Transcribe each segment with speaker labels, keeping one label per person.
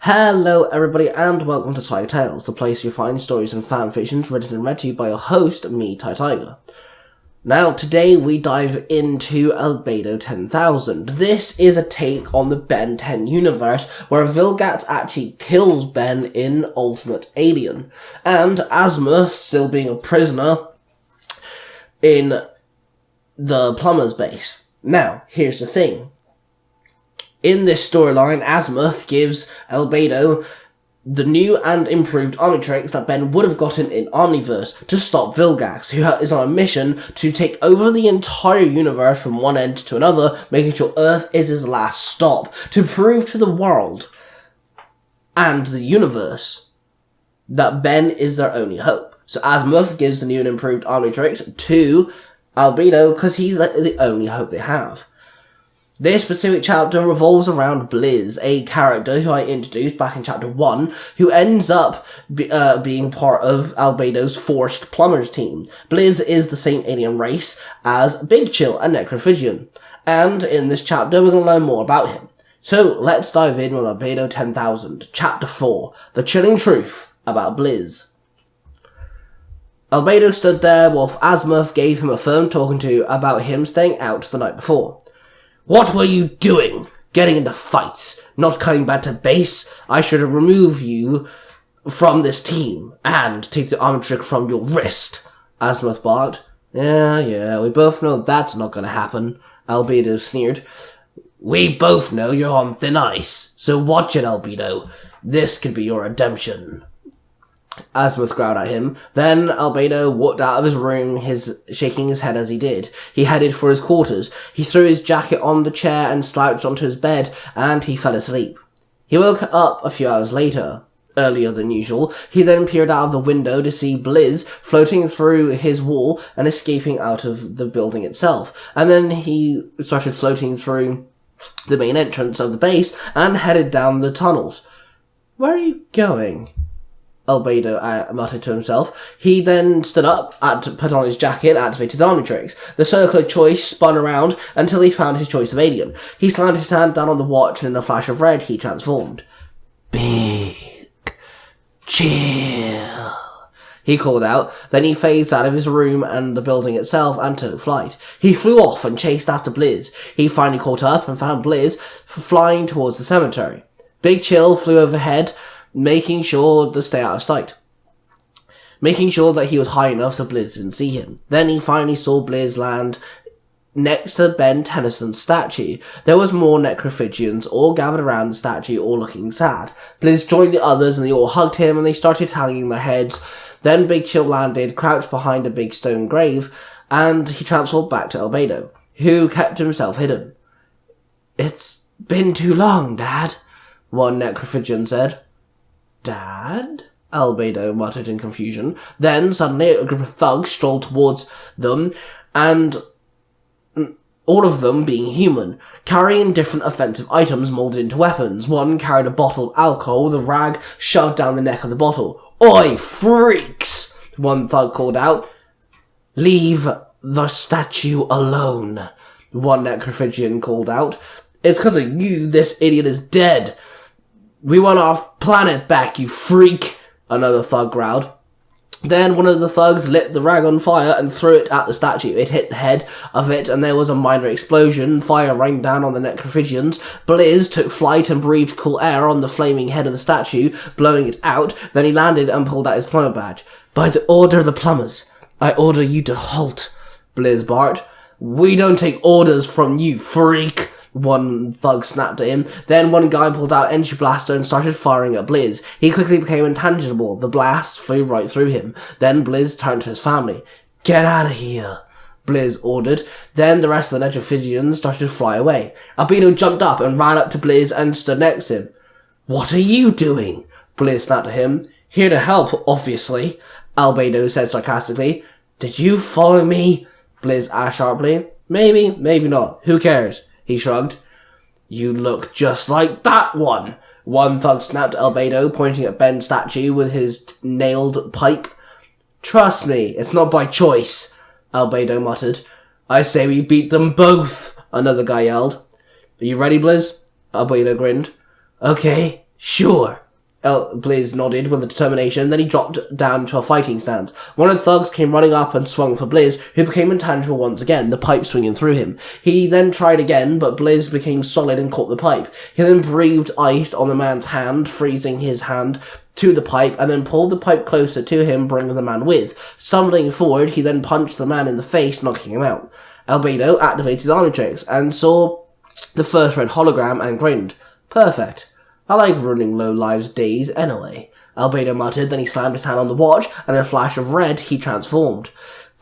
Speaker 1: Hello everybody and welcome to Tai Tales, the place you find stories and fanfictions written and read to you by your host, me, Tai Tiger. Now, today we dive into Albedo 10,000. This is a take on the Ben 10 universe, where Vilgax actually kills Ben in Ultimate Alien, and Azimuth, still being a prisoner, in the plumber's base. Now, here's the thing. In this storyline, Azimuth gives Albedo the new and improved Omnitrix that Ben would have gotten in Omniverse to stop Vilgax, who is on a mission to take over the entire universe from one end to another, making sure Earth is his last stop, to prove to the world and the universe that Ben is their only hope. So Azimuth gives the new and improved Omnitrix to Albedo because he's the only hope they have. This specific chapter revolves around Bliz, a character who I introduced back in chapter 1, who ends up being part of Albedo's forced plumbers team. Bliz is the same alien race as Big Chill, a Necrophagian, and in this chapter we're going to learn more about him. So let's dive in with Albedo 10,000, chapter 4, The Chilling Truth About Bliz. Albedo stood there while Azimuth gave him a firm talking to about him staying out the night before. What were you doing? Getting into fights, not coming back to base? I should remove you from this team and take the Omnitrix from your wrist, Azimuth barked. Yeah, we both know that's not gonna happen, Albedo sneered. We both know you're on thin ice, so watch it, Albedo. This could be your redemption. Azimuth growled at him. Then Albedo walked out of his room, shaking his head as he did. He headed for his quarters. He threw his jacket on the chair and slouched onto his bed, and he fell asleep. He woke up a few hours later, earlier than usual. He then peered out of the window to see Bliz floating through his wall and escaping out of the building itself. And then he started floating through the main entrance of the base and headed down the tunnels. Where are you going? Albedo muttered to himself. He then stood up, put on his jacket, and activated the Omnitrix. The circle of choice spun around until he found his choice of alien. He slammed his hand down on the watch, and in a flash of red, he transformed. Big Chill, he called out. Then he phased out of his room and the building itself and took flight. He flew off and chased after Bliz. He finally caught up and found Bliz flying towards the cemetery. Big Chill flew overhead, making sure to stay out of sight. Making sure that he was high enough so Bliz didn't see him. Then he finally saw Bliz land next to Ben Tennyson's statue. There was more Necrophagians all gathered around the statue, all looking sad. Bliz joined the others and they all hugged him and they started hanging their heads. Then Big Chill landed, crouched behind a big stone grave, and he transferred back to Albedo, who kept himself hidden. It's been too long, Dad, one Necrophagian said. Dad? Albedo muttered in confusion. Then, suddenly, a group of thugs strolled towards them, and all of them being human, carrying different offensive items molded into weapons. One carried a bottle of alcohol with a rag shoved down the neck of the bottle. Oi, freaks! One thug called out. Leave the statue alone, one Necrophagian called out. It's because of you this idiot is dead. We want our planet back, you freak, another thug growled. Then one of the thugs lit the rag on fire and threw it at the statue. It hit the head of it and there was a minor explosion. Fire rained down on the Necrophagians. Bliz took flight and breathed cool air on the flaming head of the statue, blowing it out. Then he landed and pulled out his plumber badge. By the order of the plumbers, I order you to halt, Bliz barked. We don't take orders from you, freak, one thug snapped at him. Then one guy pulled out an energy blaster and started firing at Bliz. He quickly became intangible. The blast flew right through him. Then Bliz turned to his family. Get out of here, Bliz ordered. Then the rest of the Necrophagians started to fly away. Albedo jumped up and ran up to Bliz and stood next to him. What are you doing? Bliz snapped at him. Here to help, obviously, Albedo said sarcastically. Did you follow me? Bliz asked sharply. Maybe, maybe not. Who cares? He shrugged. You look just like that one, one thug snapped at Albedo, pointing at Ben's statue with his nailed pipe. Trust me, it's not by choice, Albedo muttered. I say we beat them both, another guy yelled. Are you ready, Bliz? Albedo grinned. Okay, Sure. Bliz nodded with determination, then he dropped down to a fighting stance. One of the thugs came running up and swung for Bliz, who became intangible once again, the pipe swinging through him. He then tried again, but Bliz became solid and caught the pipe. He then breathed ice on the man's hand, freezing his hand to the pipe, and then pulled the pipe closer to him, bringing the man with. Stumbling forward, he then punched the man in the face, knocking him out. Albedo activated his Omnitrix and saw the first red hologram and grinned. Perfect. I like running low lives days anyway, Albedo muttered, then he slammed his hand on the watch, and in a flash of red, he transformed.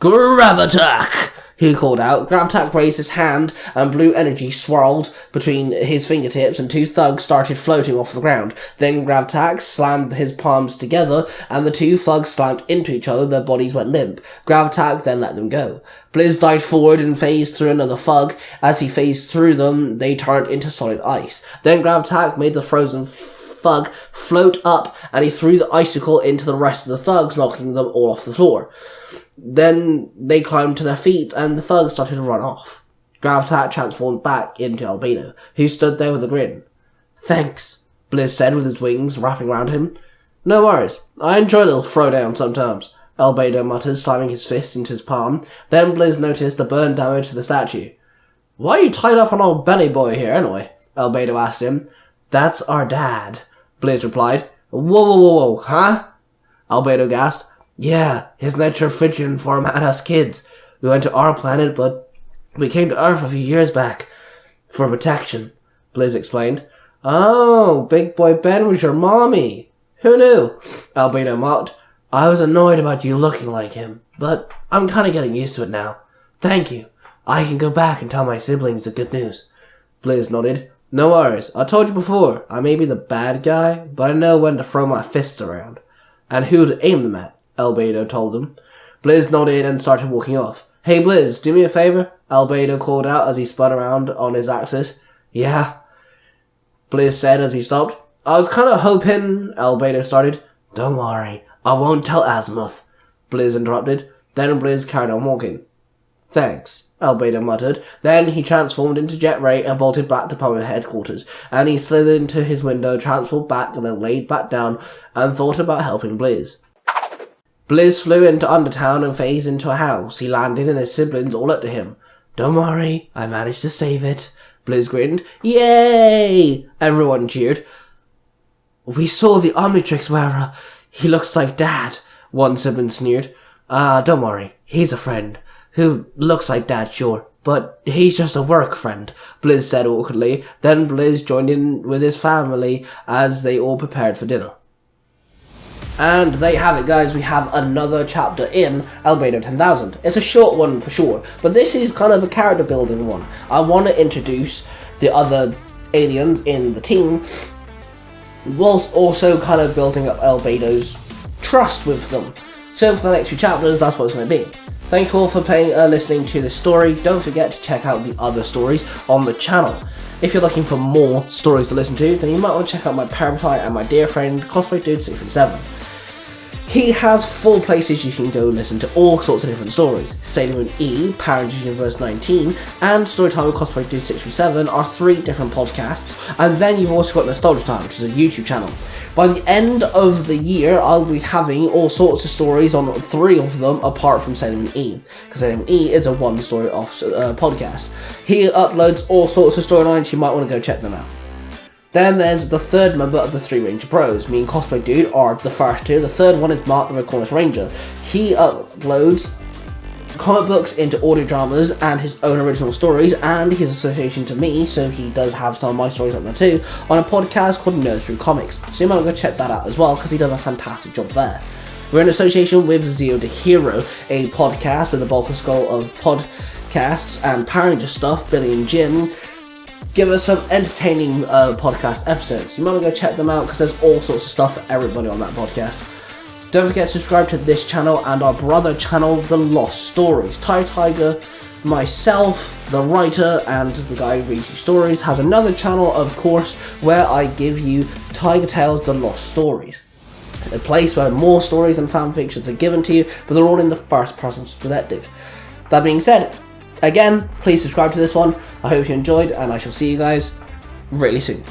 Speaker 1: Gravitak! He called out. Gravitak raised his hand, and blue energy swirled between his fingertips, and two thugs started floating off the ground. Then Gravitak slammed his palms together, and the two thugs slammed into each other, their bodies went limp. Gravitak then let them go. Bliz dived forward and phased through another thug. As he phased through them, they turned into solid ice. Then Gravitak made the frozen thug float up, and he threw the icicle into the rest of the thugs, knocking them all off the floor. Then they climbed to their feet, and the thugs started to run off. Gravitak transformed back into Albedo, who stood there with a grin. Thanks, Bliz said with his wings wrapping around him. No worries. I enjoy a little throwdown sometimes, Albedo muttered, slamming his fist into his palm. Then Bliz noticed the burn damage to the statue. Why are you tied up on old Benny boy here, anyway? Albedo asked him. That's our dad, Bliz replied. Whoa, huh? Albedo gasped. Yeah, his nitrofrigian form had us kids. We went to our planet, but we came to Earth a few years back. For protection, Bliz explained. Oh, Big Boy Ben was your mommy. Who knew? Albedo mocked. I was annoyed about you looking like him, but I'm kinda getting used to it now. Thank you. I can go back and tell my siblings the good news. Bliz nodded. No worries. I told you before, I may be the bad guy, but I know when to throw my fists around. And who to aim them at, Albedo told him. Bliz nodded and started walking off. Hey Bliz, do me a favour? Albedo called out as he spun around on his axis. Yeah, Bliz said as he stopped. I was kinda hoping, Albedo started. Don't worry, I won't tell Azimuth, Bliz interrupted. Then Bliz carried on walking. Thanks, Albedo muttered. Then he transformed into Jet Ray and bolted back to Pummel headquarters, and he slithered into his window, transformed back, and then laid back down and thought about helping Bliz. Bliz flew into Undertown and phased into a house. He landed and his siblings all looked at him. Don't worry, I managed to save it. Bliz grinned. Yay! Everyone cheered. We saw the Omnitrix wearer. He looks like Dad, one sibling sneered. Don't worry, he's a friend. Who looks like Dad, sure, but he's just a work friend, Bliz said awkwardly. Then Bliz joined in with his family as they all prepared for dinner. And there you have it, guys. We have another chapter in Albedo 10,000. It's a short one for sure, but this is kind of a character building one. I want to introduce the other aliens in the team, whilst also kind of building up Albedo's trust with them. So for the next few chapters, that's what it's going to be. Thank you all for listening to this story. Don't forget to check out the other stories on the channel. If you're looking for more stories to listen to, then you might want to check out my Paraply and my dear friend Cosplay Dude 637. He has 4 places you can go listen to all sorts of different stories. Sailor Moon E, Power Rangers Universe 19, and Storytime with Cosplay Dude 637 are 3 different podcasts, and then you've also got Nostalgia Time, which is a YouTube channel. By the end of the year, I'll be having all sorts of stories on 3 of them, apart from Sailor Moon E, because Sailor Moon E is a one-story off podcast. He uploads all sorts of storylines, you might want to go check them out. Then there's the 3rd member of the 3 Ranger Bros. Me and Cosplay Dude are the first 2. The 3rd one is Mark the Red Cornish Ranger. He uploads comic books into audio dramas and his own original stories and his association to me, so he does have some of my stories up there too, on a podcast called Nerds Through Comics. So you might go check that out as well, because he does a fantastic job there. We're in association with Zeo the Hero, a podcast with a bulk and skull of podcasts and Power Ranger stuff. Billy and Jim give us some entertaining podcast episodes. You might want to go check them out, because there's all sorts of stuff for everybody on that podcast. Don't forget to subscribe to this channel and our brother channel, The Lost Stories. Tai Tiger, myself, the writer, and the guy who reads you stories, has another channel, of course, where I give you Tiger Tales, The Lost Stories. A place where more stories and fanfictions are given to you, but they're all in the first person perspective. That being said, again, please subscribe to this one. I hope you enjoyed, and I shall see you guys really soon.